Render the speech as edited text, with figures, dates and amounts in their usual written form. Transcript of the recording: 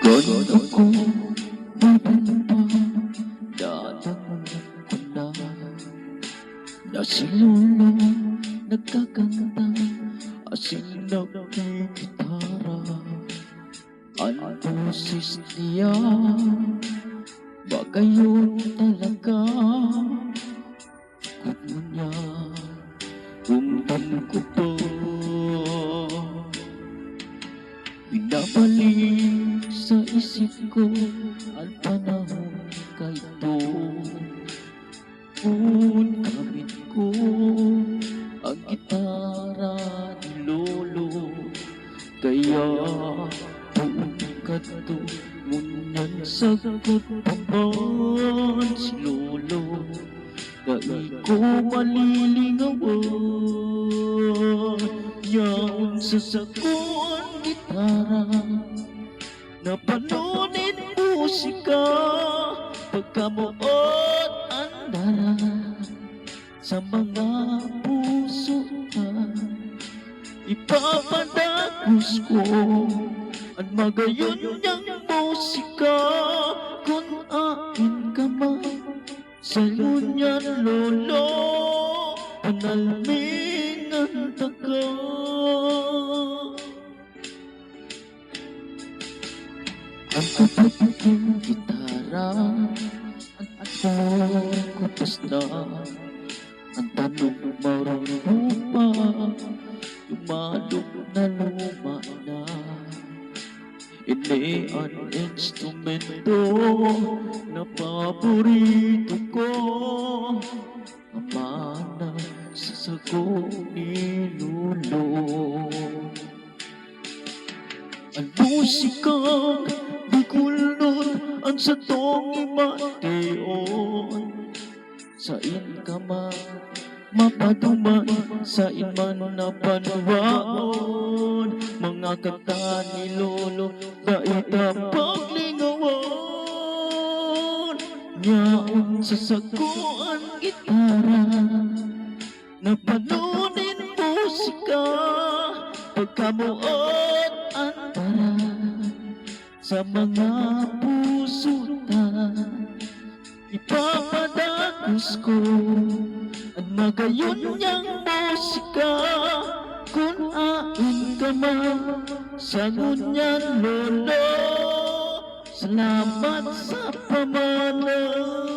Ganun ako mababa, dadaan ko na. Na si Lolo nagkakanta, asin nagkikitara. Ang boses niya, baka yun talaga. Kuno niya, umtan ko to. Binabalik sa isip ko ang panahon kaito. Kung kamit ko ang gitara ni Lolo, kaya buong kato ngunyan sagot paman si Lolo. Dahil ko malilingawan yaon sa sakon gitara, napanunin musika pagkamuot andara sa mga puso ka. Ipapadagos ko ang magayon niyang musika kung akin ka man sa ngunyan Lolo, panalmin ang taga. Ang kapatid gitara at kutas na ang tanong marunong pa, lumalog na luma na. Hindi ang instrumento na paborito ko, amana sa sagot ni Lolo. Ang musikang bikulot ang sa tong imateon, sa inkaman mapaduman sa iman na panwaon. Mga kanta ni Lolo daita paglingawan, nyaon sa saguan gitara, napanunin musika pagkamuot antara sa mga puso ta. Ipapadagos ko ang magayon niyang musika kung ain ka man sa ngunyan Lolo. Salamat sa pamana.